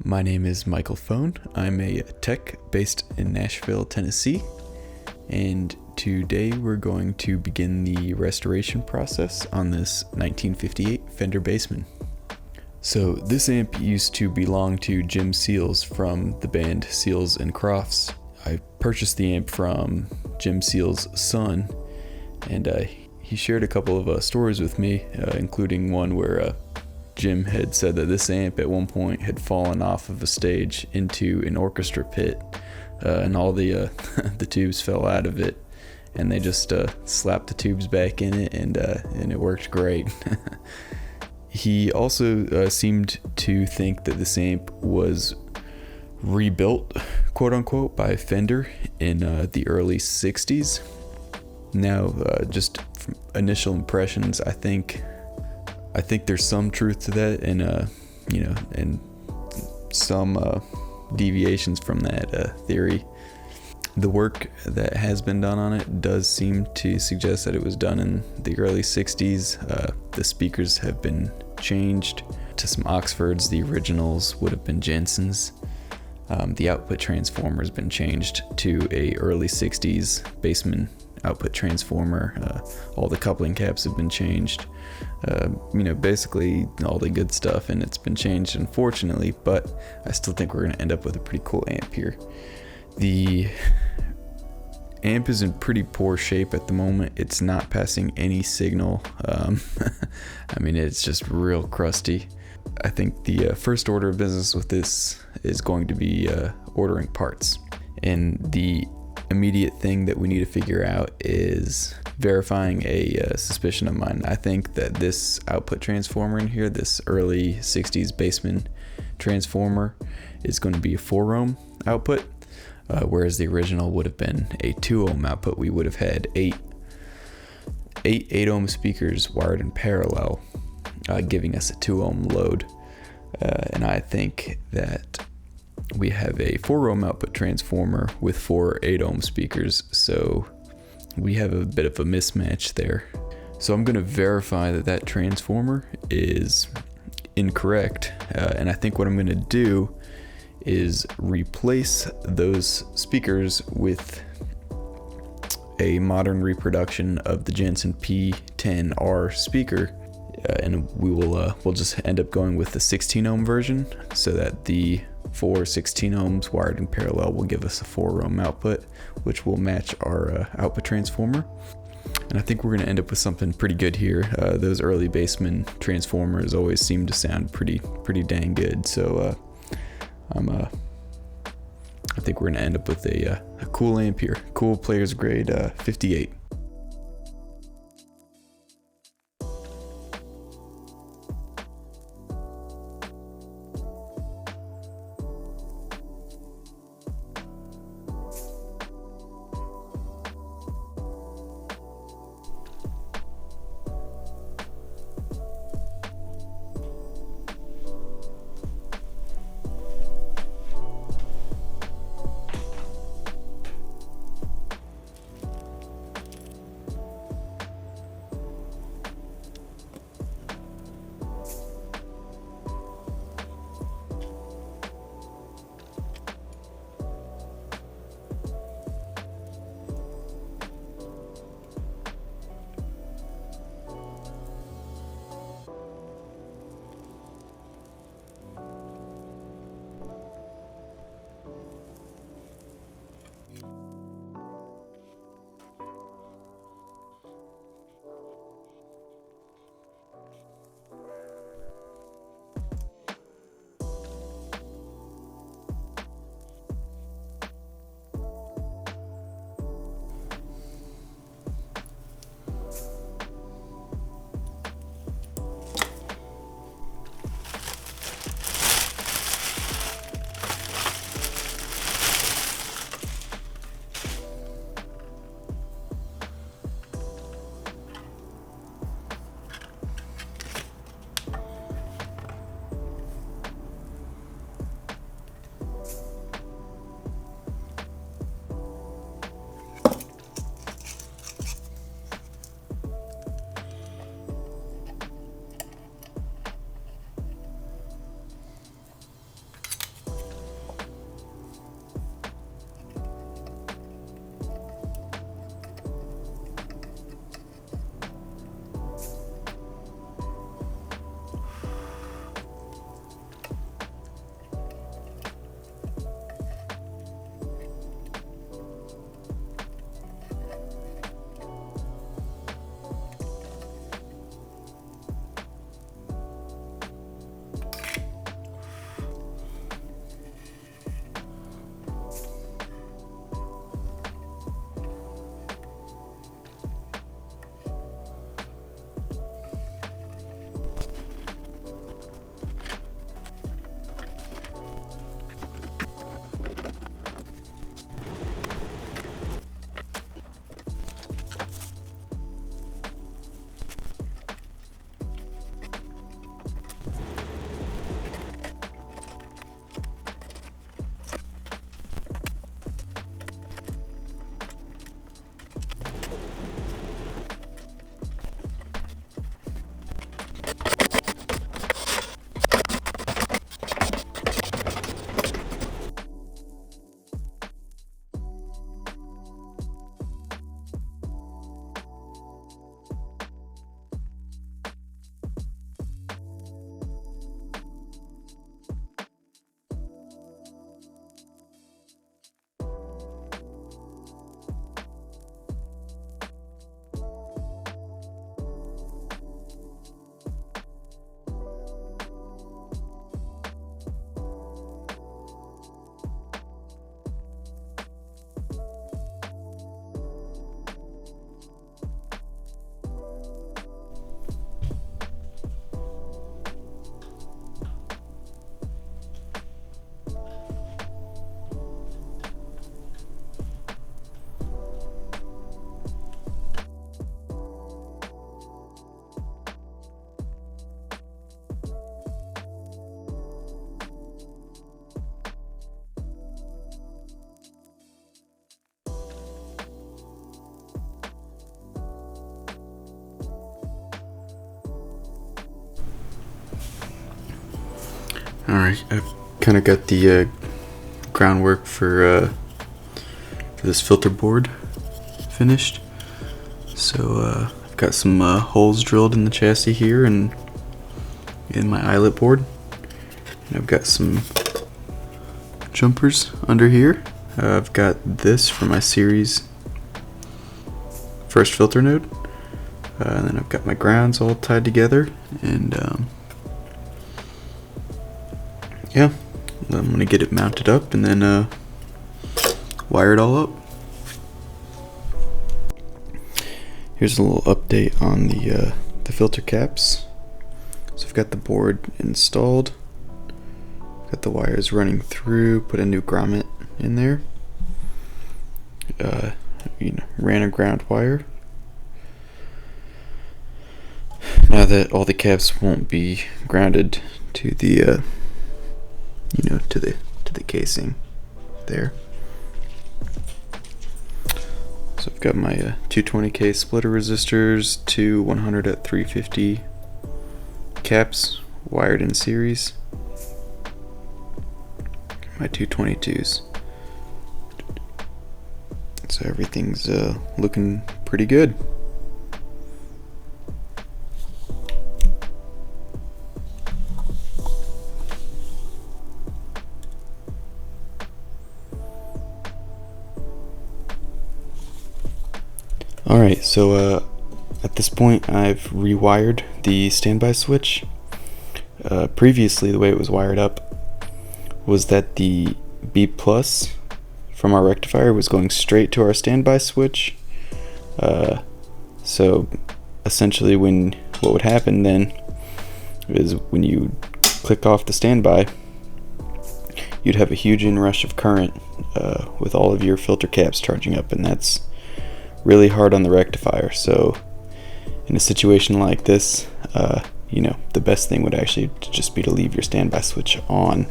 My name is Michael Phone. I'm a tech based in Nashville, Tennessee, and today we're going to begin the restoration process on this 1958 Fender Bassman. So this amp used to belong to Jim Seals from the band Seals and Crofts. I purchased the amp from Jim Seals' son, and he shared a couple of stories with me, including one where Jim had said that this amp at one point had fallen off of a stage into an orchestra pit, and all the the tubes fell out of it, and they just slapped the tubes back in it, and it worked great. He also seemed to think that this amp was rebuilt, quote unquote, by Fender in the early 60s. Now, just from initial impressions, I think there's some truth to that, and and some deviations from that theory. The work that has been done on it does seem to suggest that it was done in the early 60s. The speakers have been changed to some Oxfords. The originals would have been Jensen's. The output transformer has been changed to a early 60s Bassman output transformer. All the coupling caps have been changed. Basically all the good stuff, and it's been changed, unfortunately, but I still think we're going to end up with a pretty cool amp here. The amp is in pretty poor shape at the moment. It's not passing any signal. It's just real crusty. I think the first order of business with this is going to be ordering parts, and the immediate thing that we need to figure out is verifying a suspicion of mine. I think that this output transformer in here, this early 60s Bassman transformer, is going to be a 4 ohm output, whereas the original would have been a 2 ohm output. We would have had eight 8 ohm speakers wired in parallel, giving us a 2 ohm load, and I think that we have a 4 ohm output transformer with 4 8 ohm speakers, so we have a bit of a mismatch there. So I'm going to verify that transformer is incorrect, and I think what I'm going to do is replace those speakers with a modern reproduction of the Jensen P10R speaker, and we'll just end up going with the 16 ohm version, so that the 4 16 ohms wired in parallel will give us a 4 ohm output, which will match our output transformer. And I think we're going to end up with something pretty good here. Those early Bassman transformers always seem to sound pretty dang good, so I think we're going to end up with a cool amp here. Cool player's grade 58. Alright, I've kind of got the groundwork for this filter board finished. So I've got some holes drilled in the chassis here and in my eyelet board. And I've got some jumpers under here. I've got this for my series first filter node. And then I've got my grounds all tied together, and yeah, I'm gonna get it mounted up and then wire it all up. Here's a little update on the filter caps. So I've got the board installed, got the wires running through, put a new grommet in there, ran a ground wire. Now that all the caps won't be grounded to the to the casing there. So I've got my 220K splitter resistors, two 100 at 350 caps wired in series. My 222s. So everything's looking pretty good. Alright, so at this point I've rewired the standby switch. Previously the way it was wired up was that the B plus from our rectifier was going straight to our standby switch. So essentially what would happen then is when you click off the standby, you'd have a huge inrush of current with all of your filter caps charging up, and that's really hard on the rectifier. So in a situation like this, the best thing would actually just be to leave your standby switch on.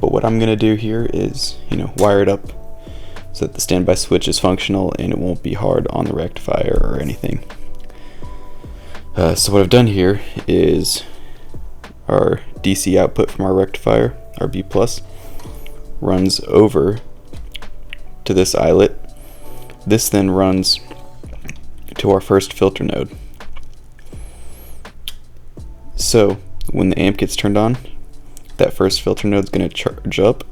But what I'm gonna do here is wire it up so that the standby switch is functional and it won't be hard on the rectifier or anything. So what I've done here is our DC output from our rectifier, our B plus, runs over to this eyelet. This then runs to our first filter node. So when the amp gets turned on, that first filter node is going to charge up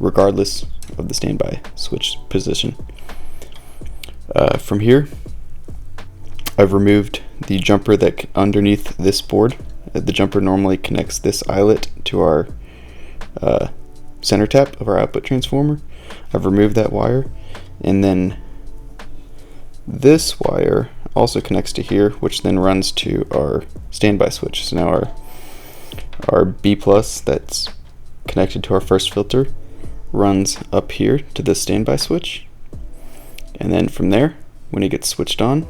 regardless of the standby switch position. From here, I've removed the jumper that underneath this board. The jumper normally connects this eyelet to our center tap of our output transformer. I've removed that wire. And then this wire also connects to here, which then runs to our standby switch. So now our B plus that's connected to our first filter runs up here to the standby switch. And then from there, when it gets switched on,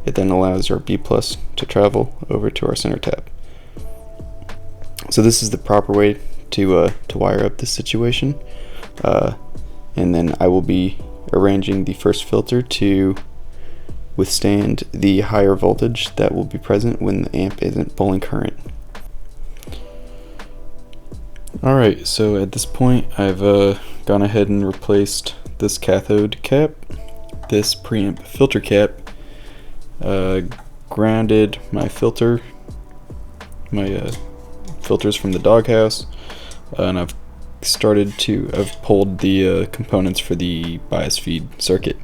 it then allows our B plus to travel over to our center tap. So this is the proper way to wire up this situation. And then I will be arranging the first filter to withstand the higher voltage that will be present when the amp isn't pulling current. Alright, so at this point I've gone ahead and replaced this cathode cap, this preamp filter cap, grounded my filters from the doghouse, and I've pulled the components for the bias feed circuit.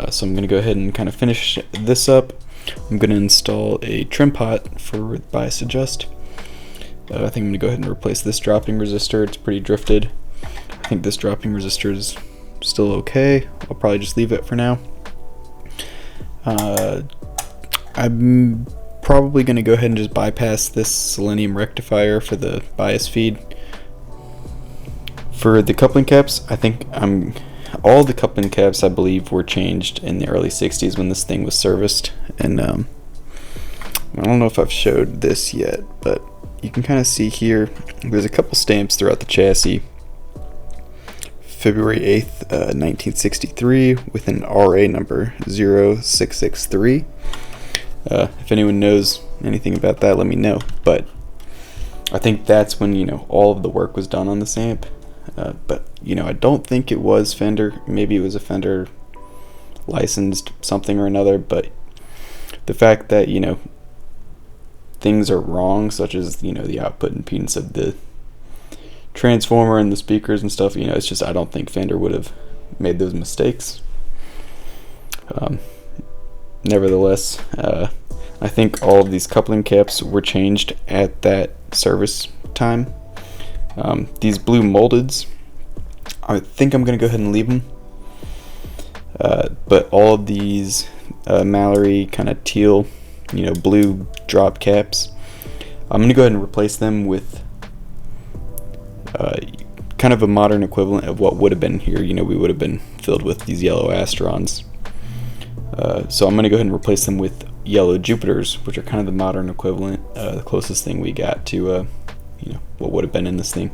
So I'm going to go ahead and kind of finish this up. I'm going to install a trim pot for bias adjust. I think I'm going to go ahead and replace this dropping resistor. It's pretty drifted. I think this dropping resistor is still okay. I'll probably just leave it for now. I'm probably going to go ahead and just bypass this selenium rectifier for the bias feed. For the coupling caps, I think all the coupling caps I believe were changed in the early 60s when this thing was serviced, and I don't know if I've showed this yet, but you can kind of see here there's a couple stamps throughout the chassis. February 8th, 1963 with an RA number 0663. If anyone knows anything about that, let me know. But I think that's when, all of the work was done on this amp. But, I don't think it was Fender. Maybe it was a Fender licensed something or another, but the fact that, things are wrong, such as, the output impedance of the transformer and the speakers and stuff, it's just, I don't think Fender would have made those mistakes. Nevertheless, I think all of these coupling caps were changed at that service time. These blue moldeds, I think I'm going to go ahead and leave them. But all of these Mallory kind of teal, blue drop caps, I'm going to go ahead and replace them with kind of a modern equivalent of what would have been here. We would have been filled with these yellow Astrons. So I'm going to go ahead and replace them with yellow Jupiters, which are kind of the modern equivalent, the closest thing we got to what would have been in this thing.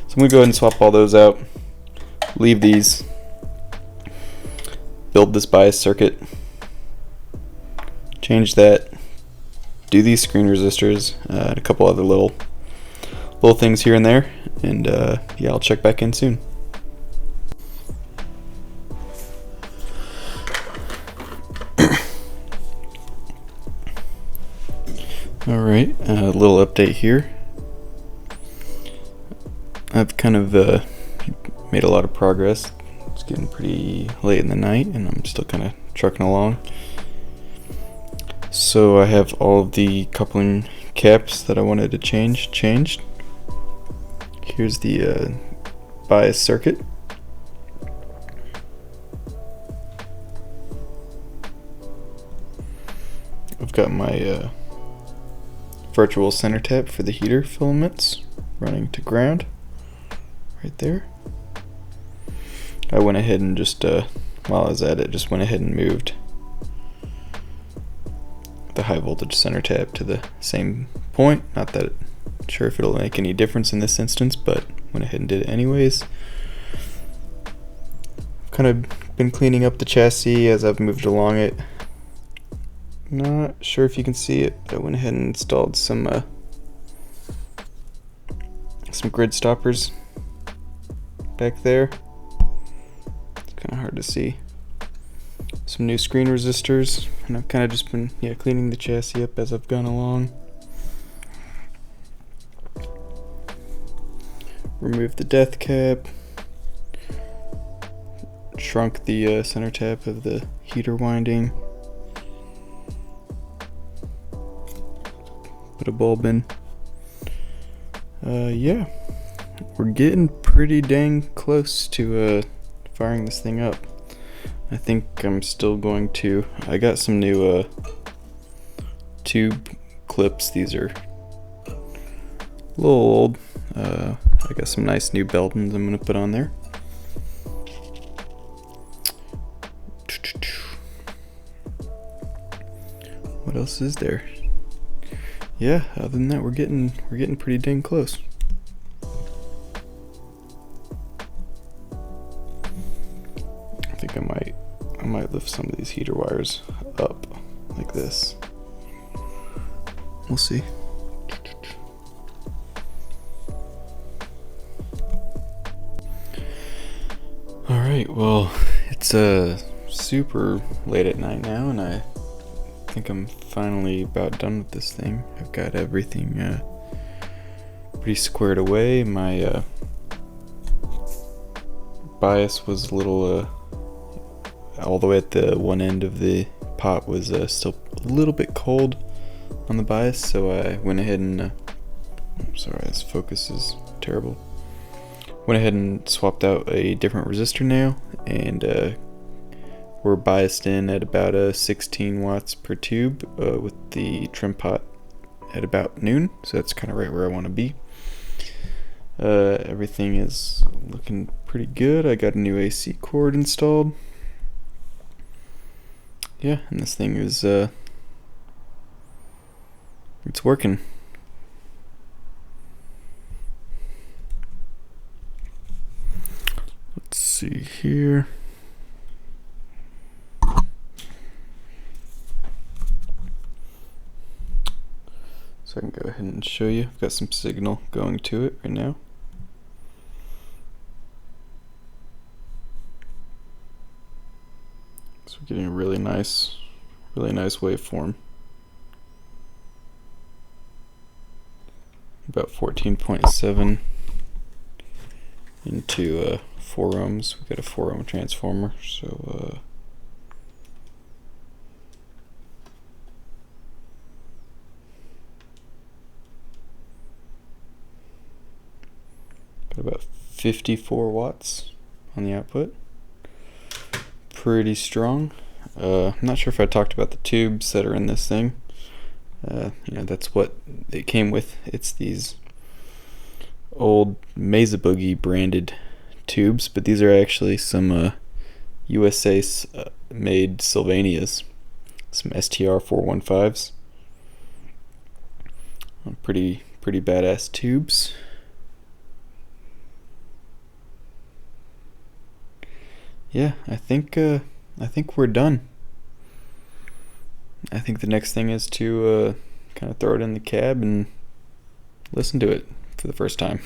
So I'm going to go ahead and swap all those out, leave these, build this bias circuit, change that, do these screen resistors, and a couple other little things here and there, and yeah, I'll check back in soon. Alright, a little update here. I've kind of made a lot of progress. It's getting pretty late in the night and I'm still kind of trucking along. So I have all of the coupling caps that I wanted to change changed. Here's the bias circuit. I've got my virtual center tap for the heater filaments running to ground right there. I went ahead and just while I was at it, just went ahead and moved the high voltage center tap to the same point. Not that sure if it'll make any difference in this instance, but went ahead and did it anyways. Kind of been cleaning up the chassis as I've moved along it. Not sure if you can see it, but I went ahead and installed some grid stoppers back there. It's kind of hard to see. Some new screen resistors, and I've kind of just been cleaning the chassis up as I've gone along. Removed the death cap. Shrunk the center tap of the heater winding. Put a bulb in. Yeah, we're getting pretty dang close to firing this thing up. I think I'm still going to. I got some new tube clips. These are a little old. I got some nice new Beltons I'm gonna put on there. What else is there? Yeah, other than that, we're getting pretty dang close. I think I might lift some of these heater wires up like this. We'll see. All right, well, it's super late at night now, and I think I'm finally about done with this thing. I've got everything pretty squared away. My bias was a little all the way at the one end of the pot was still a little bit cold on the bias, so I went ahead and I'm sorry, this focus is terrible. Went ahead and swapped out a different resistor now, and we're biased in at about 16 watts per tube with the trim pot at about noon, so that's kind of right where I want to be. Everything is looking pretty good. I got a new AC cord installed. Yeah, and this thing is it's working. Let's see here. So So I can go ahead and show you. I've got some signal going to it right now. So we're getting a really nice waveform. About 14.7 into 4 ohms. We've got a 4 ohm transformer, so got about 54 watts on the output. Pretty strong. I'm not sure if I talked about the tubes that are in this thing. That's what it came with. It's these old Mesa Boogie branded tubes, but these are actually some USA made Sylvanias, some STR 415s. Pretty badass tubes. Yeah, I think we're done. I think the next thing is to kind of throw it in the cab and listen to it for the first time.